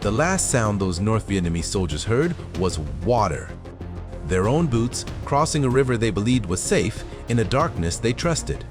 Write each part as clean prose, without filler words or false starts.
The last sound those North Vietnamese soldiers heard was water. Their own boots crossing a river they believed was safe in a darkness they trusted.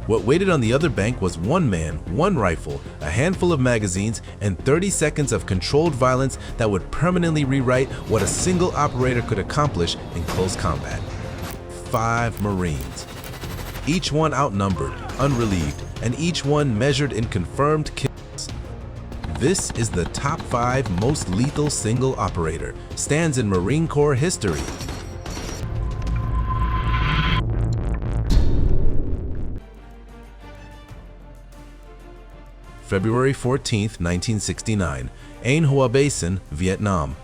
What waited on the other bank was one man, one rifle, a handful of magazines, and 30 seconds of controlled violence that would permanently rewrite what a single operator could accomplish in close combat. 5 Marines, each one outnumbered, unrelieved, and each one measured in confirmed kills. This is the top 5 most lethal single operator, stands in Marine Corps history. February 14, 1969, An Hoa Basin, Vietnam.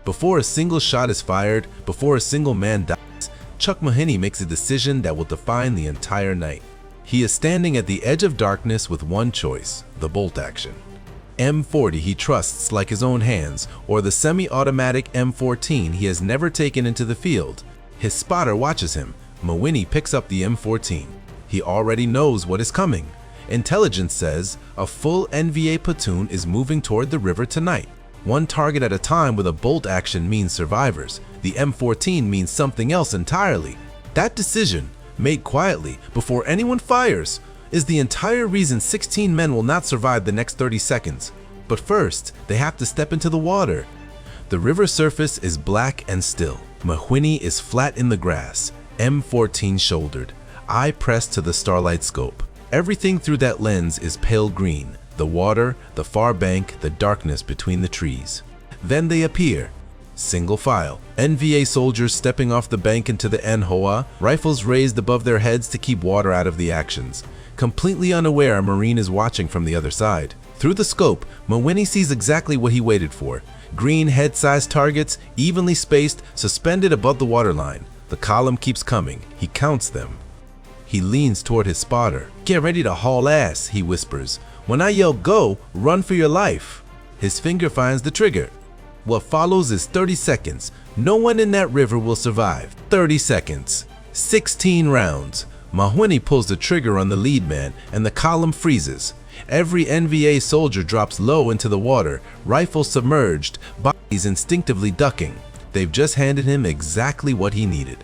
Before a single shot is fired, before a single man dies, Chuck Mawhinney makes a decision that will define the entire night. He is standing at the edge of darkness with one choice, the bolt action. M40 he trusts like his own hands, or the semi-automatic M14 he has never taken into the field. His spotter watches him. Mawhinney picks up the M14. He already knows what is coming. Intelligence says a full NVA platoon is moving toward the river tonight. One target at a time with a bolt action means survivors. The M14 means something else entirely. That decision, made quietly before anyone fires, is the entire reason 16 men will not survive the next 30 seconds. But first, they have to step into the water. The river surface is black and still. Mawhinney is flat in the grass, M14 shouldered, eye pressed to the starlight scope. Everything through that lens is pale green, the water, the far bank, the darkness between the trees. Then they appear, single file. NVA soldiers stepping off the bank into the An Hoa, rifles raised above their heads to keep water out of the actions. Completely unaware a Marine is watching from the other side. Through the scope, Mawhinney sees exactly what he waited for. Green head-sized targets, evenly spaced, suspended above the waterline. The column keeps coming. He counts them. He leans toward his spotter. "Get ready to haul ass," he whispers. "When I yell go, run for your life." His finger finds the trigger. What follows is 30 seconds. No one in that river will survive. 30 seconds. 16 rounds. Mawhinney pulls the trigger on the lead man, and the column freezes. Every NVA soldier drops low into the water, rifles submerged, bodies instinctively ducking. They've just handed him exactly what he needed.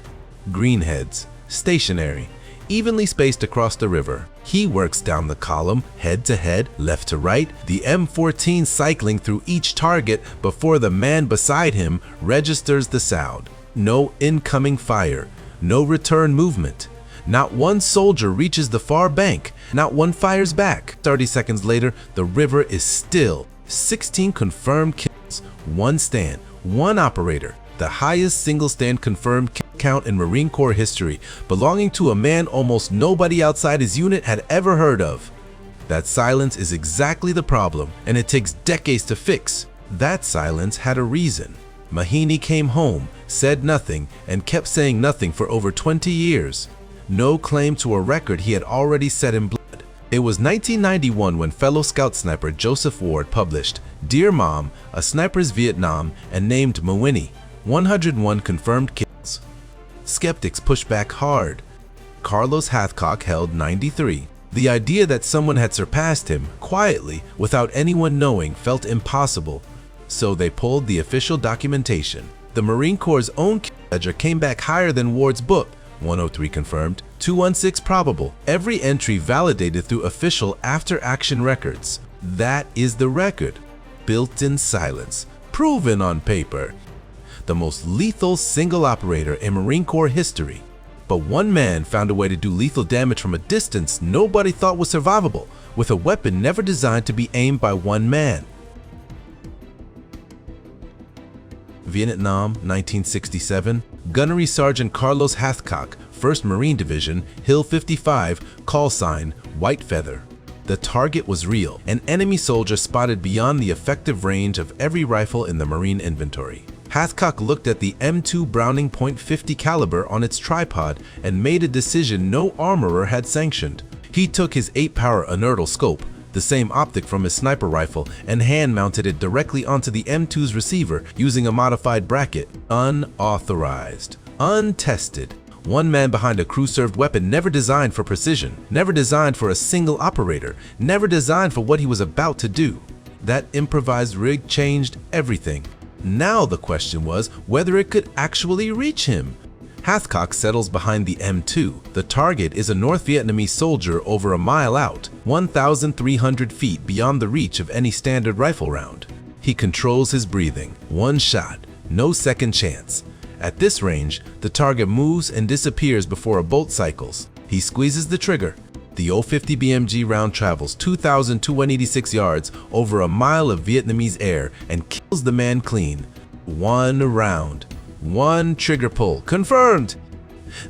Greenheads, stationary, evenly spaced across the river. He works down the column, head to head, left to right, the M14 cycling through each target before the man beside him registers the sound. No incoming fire, no return movement. Not one soldier reaches the far bank, not one fires back. 30 seconds later, the river is still. 16 confirmed kills, one stand, one operator. The highest single stand confirmed count in Marine Corps history, belonging to a man almost nobody outside his unit had ever heard of. That silence is exactly the problem, and it takes decades to fix. That silence had a reason. Mawhinney came home, said nothing, and kept saying nothing for over 20 years. No claim to a record he had already set in blood. It was 1991 when fellow scout sniper Joseph Ward published Dear Mom, A Sniper's Vietnam, and named Mawhinney 101 confirmed kills. Skeptics pushed back hard. Carlos Hathcock held 93. The idea that someone had surpassed him, quietly, without anyone knowing, felt impossible. So they pulled the official documentation. The Marine Corps' own kill ledger came back higher than Ward's book. 103 confirmed, 216 probable. Every entry validated through official after-action records. That is the record. Built-in silence. Proven on paper. The most lethal single operator in Marine Corps history. But one man found a way to do lethal damage from a distance nobody thought was survivable, with a weapon never designed to be aimed by one man. Vietnam, 1967, Gunnery Sergeant Carlos Hathcock, 1st Marine Division, Hill 55, call sign, White Feather. The target was real, an enemy soldier spotted beyond the effective range of every rifle in the Marine inventory. Hathcock looked at the M2 Browning .50 caliber on its tripod and made a decision no armorer had sanctioned. He took his 8-power inertial scope, the same optic from his sniper rifle, and hand-mounted it directly onto the M2's receiver using a modified bracket. Unauthorized, untested. One man behind a crew-served weapon never designed for precision, never designed for a single operator, never designed for what he was about to do. That improvised rig changed everything. Now the question was whether it could actually reach him. Hathcock settles behind the M2. The target is a North Vietnamese soldier over a mile out, 1,300 feet beyond the reach of any standard rifle round. He controls his breathing. One shot, no second chance. At this range, the target moves and disappears before a bolt cycles. He squeezes the trigger. The 050 BMG round travels 2,286 yards over a mile of Vietnamese air and kills the man clean. One round. One trigger pull. Confirmed!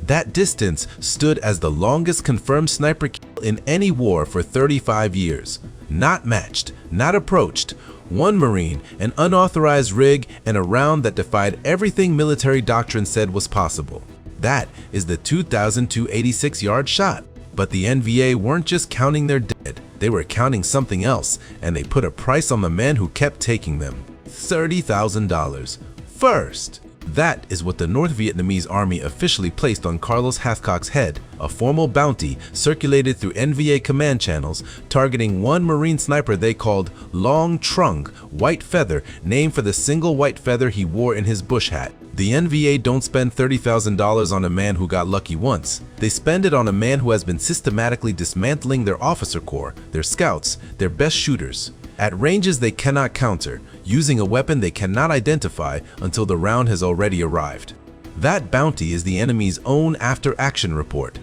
That distance stood as the longest confirmed sniper kill in any war for 35 years. Not matched, not approached. One Marine, an unauthorized rig, and a round that defied everything military doctrine said was possible. That is the 2,286-yard shot. But the NVA weren't just counting their dead. They were counting something else, and they put a price on the man who kept taking them. $30,000. First. That is what the North Vietnamese army officially placed on Carlos Hathcock's head, a formal bounty circulated through NVA command channels targeting one Marine sniper they called Long Trung, White Feather, named for the single white feather he wore in his bush hat. The NVA don't spend $30,000 on a man who got lucky once. They spend it on a man who has been systematically dismantling their officer corps, their scouts, their best shooters. At ranges they cannot counter, using a weapon they cannot identify until the round has already arrived. That bounty is the enemy's own after-action report,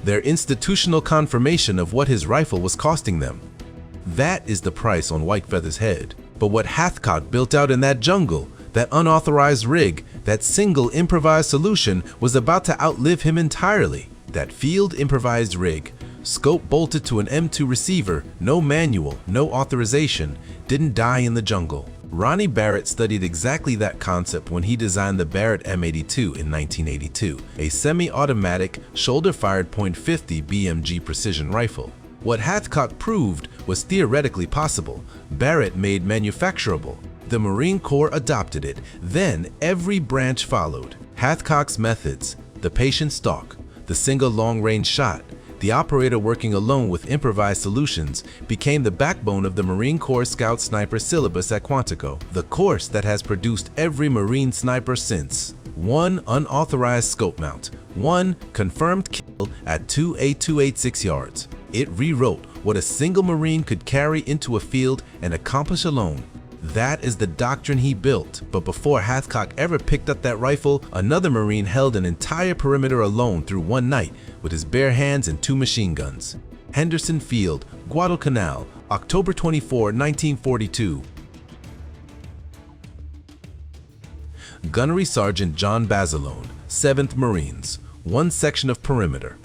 their institutional confirmation of what his rifle was costing them. That is the price on White Feather's head. But what Hathcock built out in that jungle, that unauthorized rig, that single improvised solution was about to outlive him entirely. That field improvised rig, scope bolted to an M2 receiver, no manual, no authorization, didn't die in the jungle. Ronnie Barrett studied exactly that concept when he designed the Barrett M82 in 1982, a semi-automatic, shoulder-fired .50 BMG precision rifle. What Hathcock proved was theoretically possible. Barrett made manufacturable. The Marine Corps adopted it. Then every branch followed. Hathcock's methods, the patient stalk, the single long-range shot, the operator working alone with improvised solutions, became the backbone of the Marine Corps Scout Sniper syllabus at Quantico, the course that has produced every Marine sniper since. One unauthorized scope mount, one confirmed kill at 2,286 yards. It rewrote what a single Marine could carry into a field and accomplish alone. That is the doctrine he built, but before Hathcock ever picked up that rifle, another Marine held an entire perimeter alone through one night with his bare hands and 2 machine guns. Henderson Field, Guadalcanal, October 24, 1942. Gunnery Sergeant John Basilone, 7th Marines, one section of perimeter.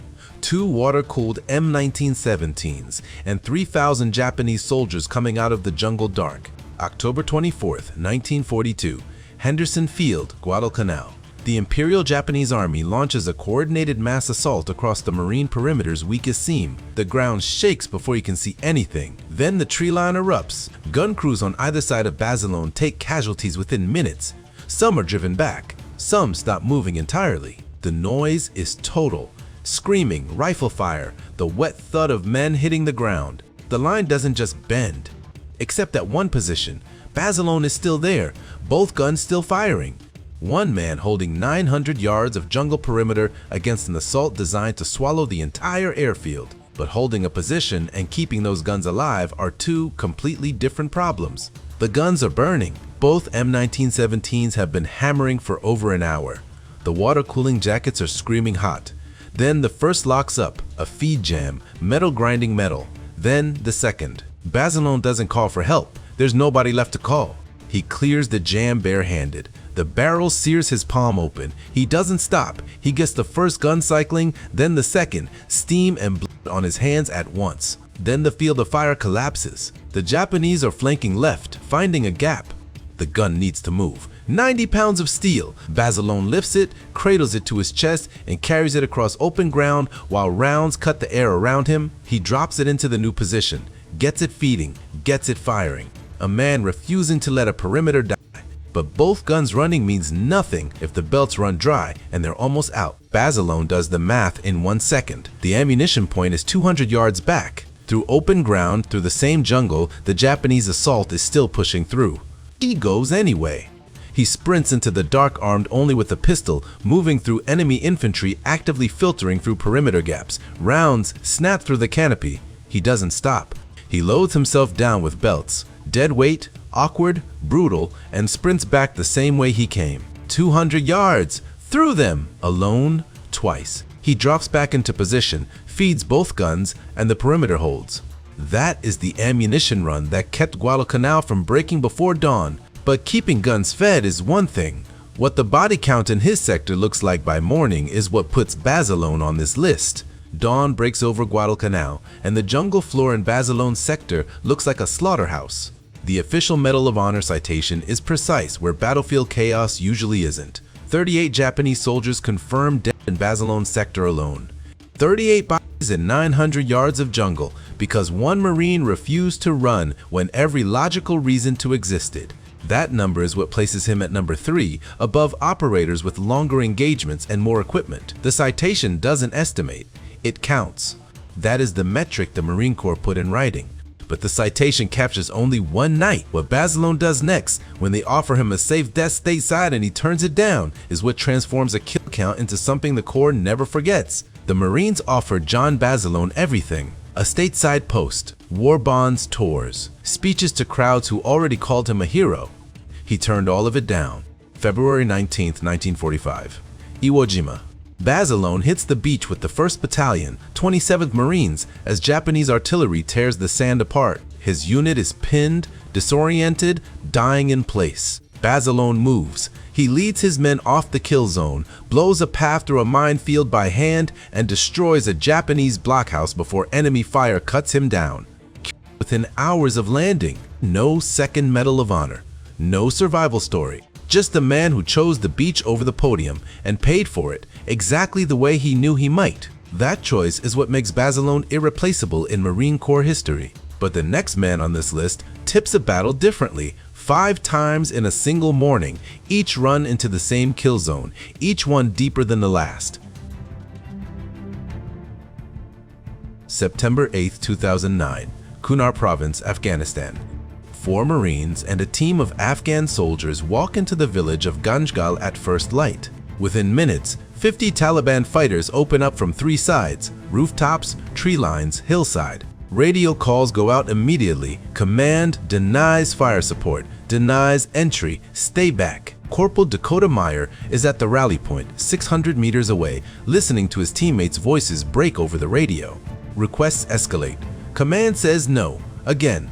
2 water-cooled M1917s and 3,000 Japanese soldiers coming out of the jungle dark. October 24, 1942, Henderson Field, Guadalcanal. The Imperial Japanese Army launches a coordinated mass assault across the Marine perimeter's weakest seam. The ground shakes before you can see anything. Then the tree line erupts. Gun crews on either side of Basilone take casualties within minutes. Some are driven back. Some stop moving entirely. The noise is total. Screaming, rifle fire, the wet thud of men hitting the ground. The line doesn't just bend. Except at one position, Basilone is still there, both guns still firing. One man holding 900 yards of jungle perimeter against an assault designed to swallow the entire airfield. But holding a position and keeping those guns alive are 2 completely different problems. The guns are burning. Both M1917s have been hammering for over an hour. The water cooling jackets are screaming hot. Then the first locks up, a feed jam, metal grinding metal. Then the second. Basilone doesn't call for help. There's nobody left to call. He clears the jam barehanded. The barrel sears his palm open. He doesn't stop. He gets the first gun cycling, then the second, steam and blood on his hands at once. Then the field of fire collapses. The Japanese are flanking left, finding a gap. The gun needs to move. 90 pounds of steel. Basilone lifts it, cradles it to his chest, and carries it across open ground while rounds cut the air around him. He drops it into the new position. Gets it feeding, gets it firing. A man refusing to let a perimeter die. But both guns running means nothing if the belts run dry and they're almost out. Basilone does the math in 1 second. The ammunition point is 200 yards back. Through open ground, through the same jungle, the Japanese assault is still pushing through. He goes anyway. He sprints into the dark armed only with a pistol, moving through enemy infantry actively filtering through perimeter gaps. Rounds snap through the canopy. He doesn't stop. He loads himself down with belts. Dead weight, awkward, brutal, and sprints back the same way he came. 200 yards! Through them! Alone, twice. He drops back into position, feeds both guns, and the perimeter holds. That is the ammunition run that kept Guadalcanal from breaking before dawn. But keeping guns fed is one thing. What the body count in his sector looks like by morning is what puts Basilone on this list. Dawn breaks over Guadalcanal, and the jungle floor in Basilone's sector looks like a slaughterhouse. The official Medal of Honor citation is precise where battlefield chaos usually isn't. 38 Japanese soldiers confirmed dead in Basilone's sector alone. 38 bodies in 900 yards of jungle because one Marine refused to run when every logical reason to existed. That number is what places him at number 3, above operators with longer engagements and more equipment. The citation doesn't estimate, it counts. That is the metric the Marine Corps put in writing. But the citation captures only one night. What Basilone does next, when they offer him a safe death stateside and he turns it down, is what transforms a kill count into something the Corps never forgets. The Marines offered John Basilone everything. A stateside post, war bonds, tours, speeches to crowds who already called him a hero. He turned all of it down. February 19, 1945. Iwo Jima. Basilone hits the beach with the 1st Battalion, 27th Marines, as Japanese artillery tears the sand apart. His unit is pinned, disoriented, dying in place. Basilone moves. He leads his men off the kill zone, blows a path through a minefield by hand, and destroys a Japanese blockhouse before enemy fire cuts him down. Within hours of landing, no second Medal of Honor, no survival story, just a man who chose the beach over the podium and paid for it exactly the way he knew he might. That choice is what makes Basilone irreplaceable in Marine Corps history. But the next man on this list tips a battle differently. 5 times in a single morning, each run into the same kill zone, each one deeper than the last. September 8, 2009, Kunar Province, Afghanistan. 4 Marines and a team of Afghan soldiers walk into the village of Ganjgal at first light. Within minutes, 50 Taliban fighters open up from 3 sides: rooftops, tree lines, hillside. Radio calls go out immediately. Command denies fire support, denies entry, stay back. Corporal Dakota Meyer is at the rally point, 600 meters away, listening to his teammates' voices break over the radio. Requests escalate. Command says no, again.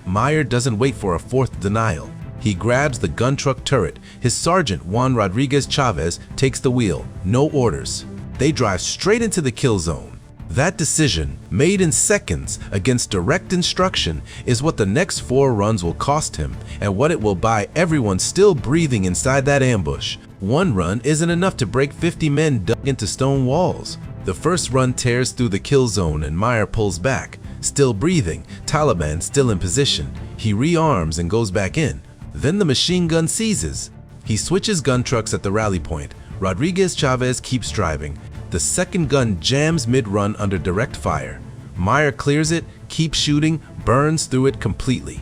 Meyer doesn't wait for a 4th denial. He grabs the gun truck turret. His sergeant, Juan Rodriguez Chavez, takes the wheel. No orders. They drive straight into the kill zone. That decision, made in seconds against direct instruction, is what the next 4 runs will cost him and what it will buy everyone still breathing inside that ambush. One run isn't enough to break 50 men dug into stone walls. The first run tears through the kill zone and Meyer pulls back. Still breathing, Taliban still in position. He rearms and goes back in. Then the machine gun seizes. He switches gun trucks at the rally point. Rodriguez Chavez keeps driving. The second gun jams mid-run under direct fire. Meyer clears it, keeps shooting, burns through it completely.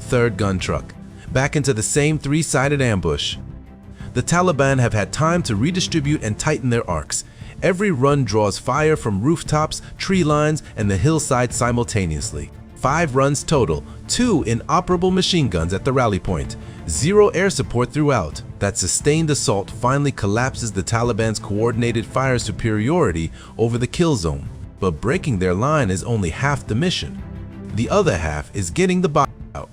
Third gun truck, back into the same 3-sided ambush. The Taliban have had time to redistribute and tighten their arcs. Every run draws fire from rooftops, tree lines, and the hillside simultaneously. 5 runs total, 2 inoperable machine guns at the rally point. 0 air support throughout. That sustained assault finally collapses the Taliban's coordinated fire superiority over the kill zone. But breaking their line is only half the mission. The other half is getting the body out.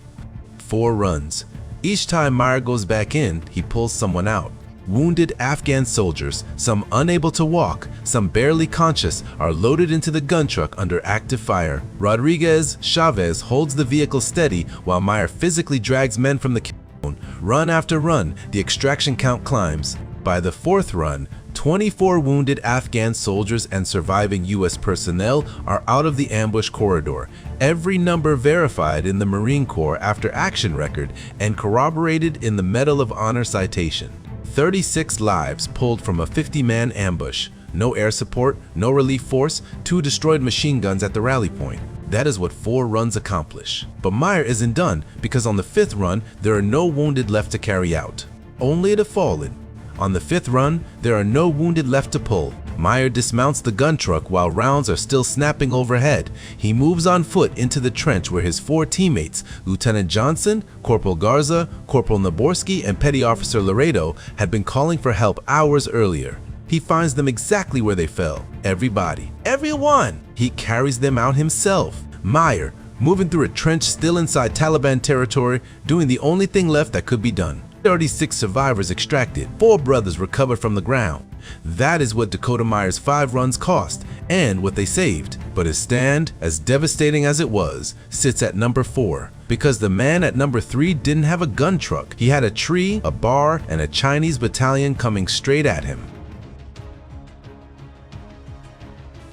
4 runs. Each time Meyer goes back in, he pulls someone out. Wounded Afghan soldiers, some unable to walk, some barely conscious, are loaded into the gun truck under active fire. Rodriguez Chavez holds the vehicle steady while Meyer physically drags men from the kill zone. Run after run, the extraction count climbs. By the 4th run, 24 wounded Afghan soldiers and surviving U.S. personnel are out of the ambush corridor. Every number verified in the Marine Corps after action record and corroborated in the Medal of Honor citation. 36 lives pulled from a 50-man ambush. No air support, no relief force, 2 destroyed machine guns at the rally point. That is what 4 runs accomplish. But Meyer isn't done, because on the 5th run, there are no wounded left to carry out. Only the fallen. On the 5th run, there are no wounded left to pull. Meyer dismounts the gun truck while rounds are still snapping overhead. He moves on foot into the trench where his 4 teammates, Lieutenant Johnson, Corporal Garza, Corporal Naborski, and Petty Officer Laredo, had been calling for help hours earlier. He finds them exactly where they fell. Everybody. Everyone! He carries them out himself. Meyer, moving through a trench still inside Taliban territory, doing the only thing left that could be done. 36 survivors extracted, 4 brothers recovered from the ground. That is what Dakota Meyer's 5 runs cost, and what they saved. But his stand, as devastating as it was, sits at number 4. Because the man at number 3 didn't have a gun truck. He had a tree, a bar, and a Chinese battalion coming straight at him.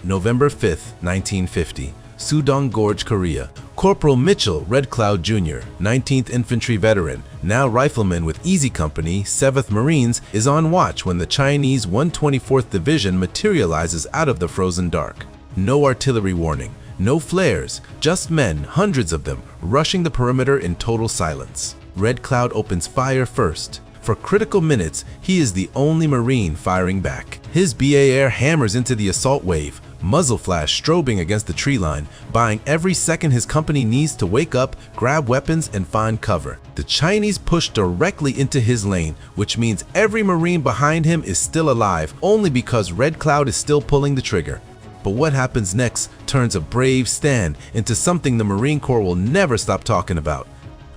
November 5th, 1950. Sudong Gorge, Korea. Corporal Mitchell Red Cloud Jr., 19th Infantry veteran, now rifleman with Easy Company, 7th Marines, is on watch when the Chinese 124th Division materializes out of the frozen dark. No artillery warning, no flares, just men, hundreds of them, rushing the perimeter in total silence. Red Cloud opens fire first. For critical minutes, he is the only Marine firing back. His BAR hammers into the assault wave, muzzle flash strobing against the tree line, buying every second his company needs to wake up, grab weapons, and find cover. The Chinese push directly into his lane, which means every Marine behind him is still alive only because Red Cloud is still pulling the trigger. But what happens next turns a brave stand into something the Marine Corps will never stop talking about.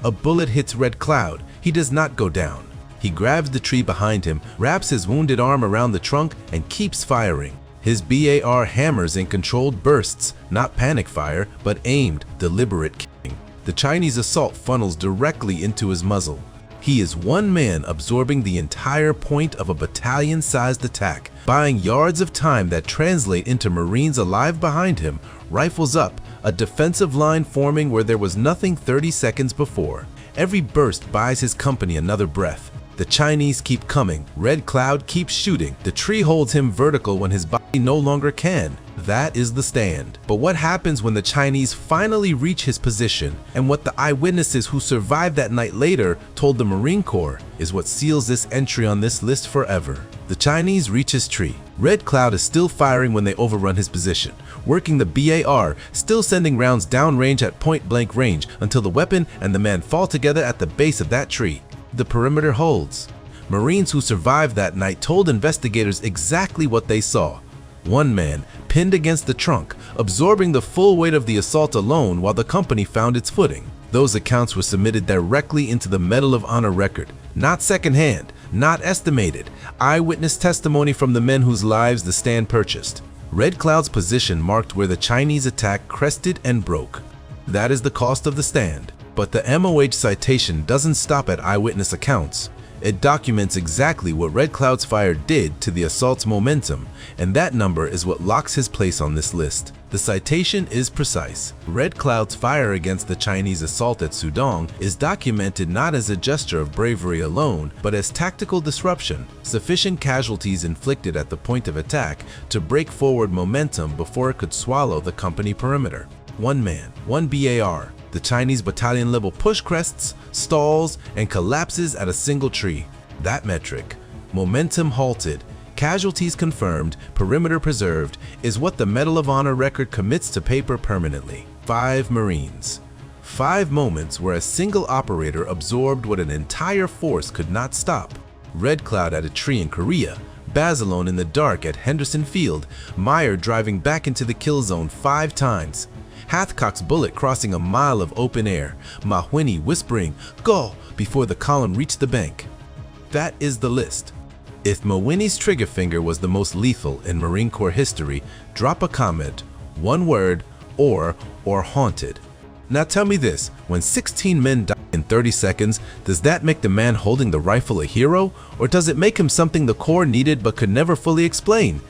A bullet hits Red Cloud. He does not go down. He grabs the tree behind him, wraps his wounded arm around the trunk, and keeps firing. His BAR hammers in controlled bursts, not panic fire, but aimed, deliberate killing. The Chinese assault funnels directly into his muzzle. He is one man absorbing the entire point of a battalion-sized attack, buying yards of time that translate into Marines alive behind him, rifles up, a defensive line forming where there was nothing 30 seconds before. Every burst buys his company another breath. The Chinese keep coming. Red Cloud keeps shooting. The tree holds him vertical when his body no longer can. That is the stand. But what happens when the Chinese finally reach his position, and what the eyewitnesses who survived that night later told the Marine Corps, is what seals this entry on this list forever. The Chinese reach his tree. Red Cloud is still firing when they overrun his position, working the BAR, still sending rounds downrange at point-blank range until the weapon and the man fall together at the base of that tree. The perimeter holds. Marines who survived that night told investigators exactly what they saw. One man pinned against the trunk, absorbing the full weight of the assault alone while the company found its footing. Those accounts were submitted directly into the Medal of Honor record, not secondhand, not estimated, eyewitness testimony from the men whose lives the stand purchased. Red Cloud's position marked where the Chinese attack crested and broke. That is the cost of the stand. But the MOH citation doesn't stop at eyewitness accounts. It documents exactly what Red Cloud's fire did to the assault's momentum, and that number is what locks his place on this list. The citation is precise. Red Cloud's fire against the Chinese assault at Sudong is documented not as a gesture of bravery alone, but as tactical disruption, sufficient casualties inflicted at the point of attack to break forward momentum before it could swallow the company perimeter. One man, one BAR. The Chinese battalion level push crests, stalls, and collapses at a single tree. That metric, momentum halted, casualties confirmed, perimeter preserved, is what the Medal of Honor record commits to paper permanently. 5 Marines. 5 moments where a single operator absorbed what an entire force could not stop. Red Cloud at a tree in Korea, Basilone in the dark at Henderson Field, Meyer driving back into the kill zone 5 times. Hathcock's bullet crossing a mile of open air, Mawhinney whispering, "Go!" before the column reached the bank. That is the list. If Mawhinney's trigger finger was the most lethal in Marine Corps history, drop a comment, one word, or haunted. Now tell me this, when 16 men die in 30 seconds, does that make the man holding the rifle a hero, or does it make him something the Corps needed but could never fully explain?